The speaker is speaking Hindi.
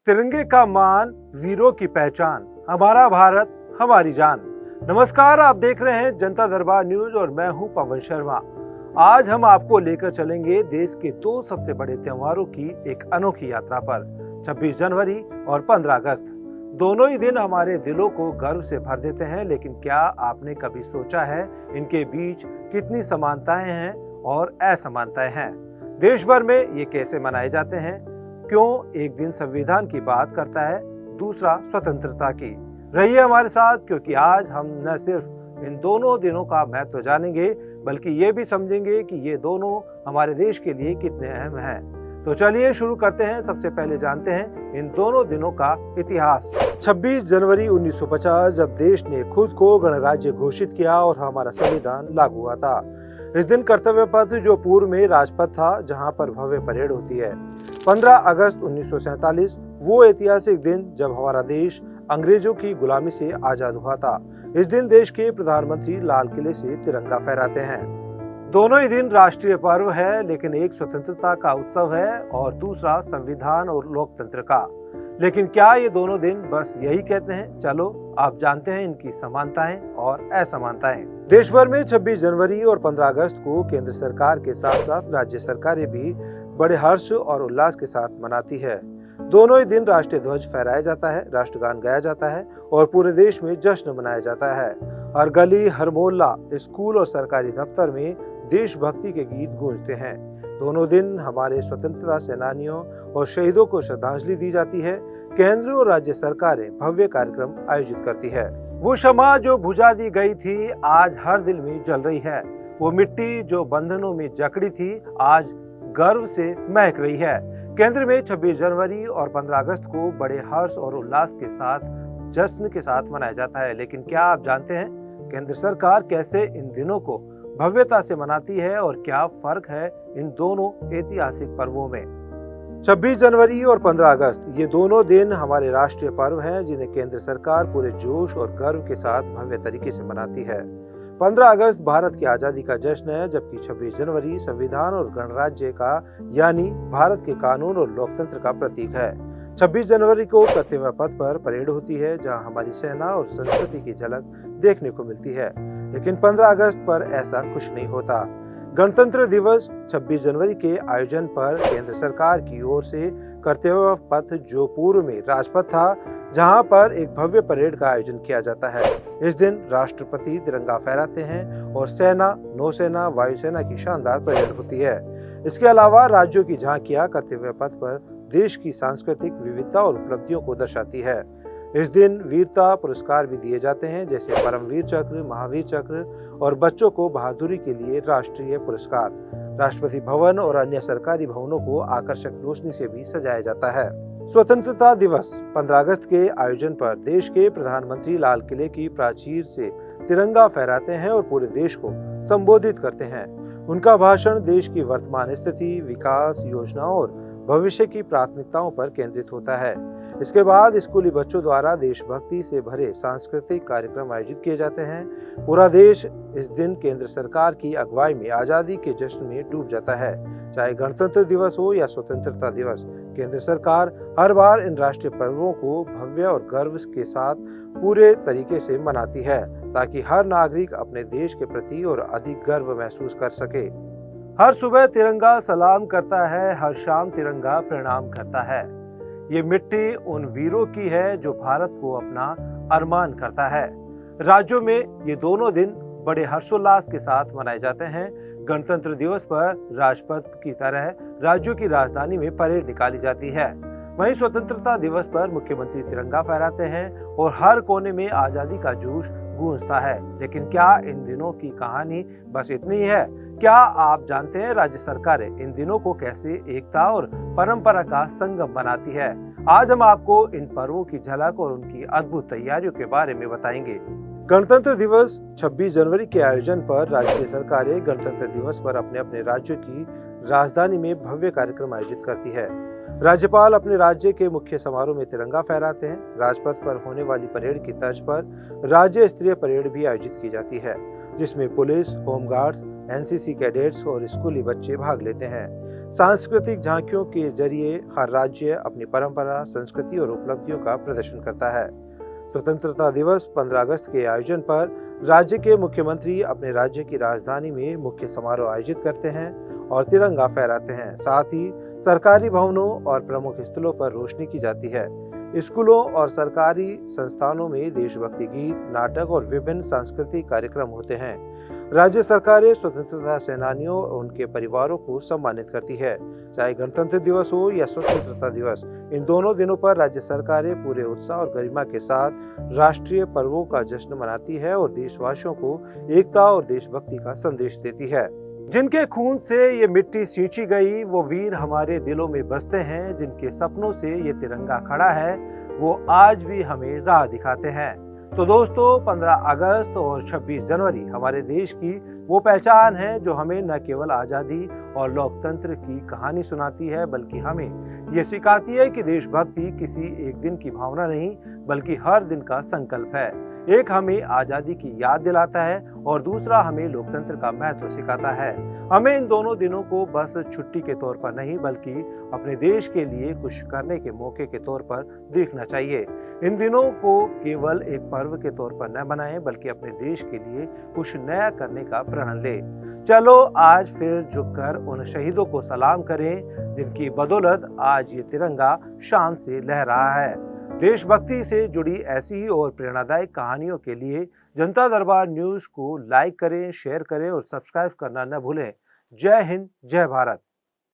तिरंगे का मान, वीरों की पहचान, हमारा भारत हमारी जान। नमस्कार, आप देख रहे हैं जनता दरबार न्यूज और मैं हूं पवन शर्मा। आज हम आपको लेकर चलेंगे देश के दो सबसे बड़े त्योहारों की एक अनोखी यात्रा पर। 26 जनवरी और 15 अगस्त दोनों ही दिन हमारे दिलों को गर्व से भर देते हैं, लेकिन क्या आपने कभी सोचा है इनके बीच कितनी समानताएं हैं और असमानताएं हैं? देश भर में ये कैसे मनाए जाते हैं? क्यों एक दिन संविधान की बात करता है, दूसरा स्वतंत्रता की? रहिए हमारे साथ, क्योंकि आज हम न सिर्फ इन दोनों दिनों का महत्व जानेंगे, बल्कि ये भी समझेंगे कि ये दोनों हमारे देश के लिए कितने अहम हैं। तो चलिए शुरू करते हैं। सबसे पहले जानते हैं इन दोनों दिनों का इतिहास। 26 जनवरी 1950 जब देश ने खुद को गणराज्य घोषित किया और हमारा संविधान लागू हुआ था। इस दिन कर्तव्य पथ, जो पूर्व में राजपथ था, जहां पर भव्य परेड होती है। 15 अगस्त 1947 वो ऐतिहासिक दिन जब हमारा देश अंग्रेजों की गुलामी से आजाद हुआ था। इस दिन देश के प्रधानमंत्री लाल किले से तिरंगा फहराते हैं। दोनों ही दिन राष्ट्रीय पर्व है, लेकिन एक स्वतंत्रता का उत्सव है और दूसरा संविधान और लोकतंत्र का। लेकिन क्या ये दोनों दिन बस यही कहते हैं? चलो आप जानते हैं इनकी समानताएं और असमानताएं। देश भर में 26 जनवरी और 15 अगस्त को केंद्र सरकार के साथ साथ राज्य सरकारें भी बड़े हर्ष और उल्लास के साथ मनाती है। दोनों ही दिन राष्ट्रीय ध्वज फहराया जाता है, राष्ट्रगान गाया जाता है और पूरे देश में जश्न मनाया जाता है। हर गली, हर मोहल्ला, स्कूल और सरकारी दफ्तर में देशभक्ति के गीत गूंजते हैं। दोनों दिन हमारे स्वतंत्रता सेनानियों और शहीदों को श्रद्धांजलि दी जाती है। केंद्र और राज्य सरकारें भव्य कार्यक्रम आयोजित करती है। वो क्षमा जो बुझा दी गई थी, आज हर दिल में जल रही है। वो मिट्टी जो बंधनों में जकड़ी थी, आज गर्व से महक रही है। केंद्र में 26 जनवरी और 15 अगस्त को बड़े हर्ष और उल्लास के साथ, जश्न के साथ मनाया जाता है। लेकिन क्या आप जानते हैं केंद्र सरकार कैसे इन दिनों को भव्यता से मनाती है और क्या फर्क है इन दोनों ऐतिहासिक पर्वों में? 26 जनवरी और 15 अगस्त ये दोनों दिन हमारे राष्ट्रीय पर्व हैं, जिन्हें केंद्र सरकार पूरे जोश और गर्व के साथ भव्य तरीके से मनाती है। 15 अगस्त भारत की आजादी का जश्न है, जबकि 26 जनवरी संविधान और गणराज्य का, यानी भारत के कानून और लोकतंत्र का प्रतीक है। 26 जनवरी को कर्तव्य पथ पर परेड होती है, जहां हमारी सेना और संस्कृति की झलक देखने को मिलती है। लेकिन 15 अगस्त पर ऐसा कुछ नहीं होता। गणतंत्र दिवस 26 जनवरी के आयोजन पर केंद्र सरकार की ओर से कर्तव्य पथ, जो पूर्व में राजपथ था, जहां पर एक भव्य परेड का आयोजन किया जाता है। इस दिन राष्ट्रपति तिरंगा फहराते हैं और सेना, नौसेना, वायुसेना की शानदार परेड होती है। इसके अलावा राज्यों की झांकियां कर्तव्य पथ पर देश की सांस्कृतिक विविधता और उपलब्धियों को दर्शाती है। इस दिन वीरता पुरस्कार भी दिए जाते हैं, जैसे परमवीर चक्र, महावीर चक्र और बच्चों को बहादुरी के लिए राष्ट्रीय पुरस्कार। राष्ट्रपति भवन और अन्य सरकारी भवनों को आकर्षक रोशनी से भी सजाया जाता है। स्वतंत्रता दिवस 15 अगस्त के आयोजन पर देश के प्रधानमंत्री लाल किले की प्राचीर से तिरंगा फहराते हैं और पूरे देश को संबोधित करते हैं। उनका भाषण देश की वर्तमान स्थिति, विकास योजनाओं और भविष्य की प्राथमिकताओं पर केंद्रित होता है। इसके बाद स्कूली बच्चों द्वारा देशभक्ति से भरे सांस्कृतिक कार्यक्रम आयोजित किए जाते हैं। पूरा देश इस दिन केंद्र सरकार की अगुवाई में आजादी के जश्न में डूब जाता है। चाहे गणतंत्र दिवस हो या स्वतंत्रता दिवस, केंद्र सरकार हर बार इन राष्ट्रीय पर्वों को भव्य और गर्व के साथ पूरे तरीके से मनाती है, ताकि हर नागरिक अपने देश के प्रति और अधिक गर्व महसूस कर सके। हर सुबह तिरंगा सलाम करता है, हर शाम तिरंगा प्रणाम करता है। ये मिट्टी उन वीरों की है जो भारत को अपना अरमान करता है। राज्यों में ये दोनों दिन बड़े हर्षोल्लास के साथ मनाए जाते हैं। गणतंत्र दिवस पर राजपथ की तरह राज्यों की राजधानी में परेड निकाली जाती है। वहीं स्वतंत्रता दिवस पर मुख्यमंत्री तिरंगा फहराते हैं और हर कोने में आजादी का जोश गूंजता है। लेकिन क्या इन दिनों की कहानी बस इतनी ही है? क्या आप जानते हैं राज्य सरकारें इन दिनों को कैसे एकता और परंपरा का संगम बनाती है? आज हम आपको इन पर्वों की झलक और उनकी अद्भुत तैयारियों के बारे में बताएंगे। गणतंत्र दिवस 26 जनवरी के आयोजन पर राज्य सरकारें गणतंत्र दिवस पर अपने अपने राज्यों की राजधानी में भव्य कार्यक्रम आयोजित करती है। राज्यपाल अपने राज्य के मुख्य समारोह में तिरंगा फहराते हैं। राजपथ पर होने वाली परेड की तर्ज पर राज्य स्तरीय परेड भी आयोजित की जाती है, जिसमें पुलिस, होमगार्ड्स, एनसीसी कैडेट्स और स्कूली बच्चे भाग लेते हैं। सांस्कृतिक झांकियों के जरिए हर राज्य अपनी परंपरा, संस्कृति और उपलब्धियों का प्रदर्शन करता है। स्वतंत्रता दिवस 15 अगस्त के आयोजन पर राज्य के मुख्यमंत्री अपने राज्य की राजधानी में मुख्य समारोह आयोजित करते हैं और तिरंगा फहराते हैं। साथ ही सरकारी भवनों और प्रमुख स्थलों पर रोशनी की जाती है। स्कूलों और सरकारी संस्थानों में देशभक्ति गीत, नाटक और विभिन्न सांस्कृतिक कार्यक्रम होते हैं। राज्य सरकारें स्वतंत्रता सेनानियों और उनके परिवारों को सम्मानित करती है। चाहे गणतंत्र दिवस हो या स्वतंत्रता दिवस, इन दोनों दिनों पर राज्य सरकारें पूरे उत्साह और गरिमा के साथ राष्ट्रीय पर्वों का जश्न मनाती है और देशवासियों को एकता और देशभक्ति का संदेश देती है। जिनके खून से ये मिट्टी सींची गई, वो वीर हमारे दिलों में बसते हैं। जिनके सपनों से ये तिरंगा खड़ा है, वो आज भी हमें राह दिखाते हैं। तो दोस्तों, 15 अगस्त और 26 जनवरी हमारे देश की वो पहचान है जो हमें न केवल आज़ादी और लोकतंत्र की कहानी सुनाती है, बल्कि हमें ये सिखाती है कि देशभक्ति किसी एक दिन की भावना नहीं, बल्कि हर दिन का संकल्प है। एक हमें आज़ादी की याद दिलाता है और दूसरा हमें लोकतंत्र का महत्व सिखाता है। हमें इन दोनों दिनों को बस छुट्टी के तौर पर नहीं, बल्कि अपने देश के लिए कुछ करने के मौके के तौर पर देखना चाहिए। इन दिनों को केवल एक पर्व के तौर पर न बनाएं, बल्कि अपने देश के लिए कुछ नया करने का प्रण लें। चलो आज फिर झुककर उन शहीदों को सलाम करें जिनकी बदौलत आज ये तिरंगा शान से लहरा है। देशभक्ति से जुड़ी ऐसी ही और प्रेरणादायक कहानियों के लिए जनता दरबार न्यूज को लाइक करें, शेयर करें और सब्सक्राइब करना न भूलें। जय हिंद, जय भारत।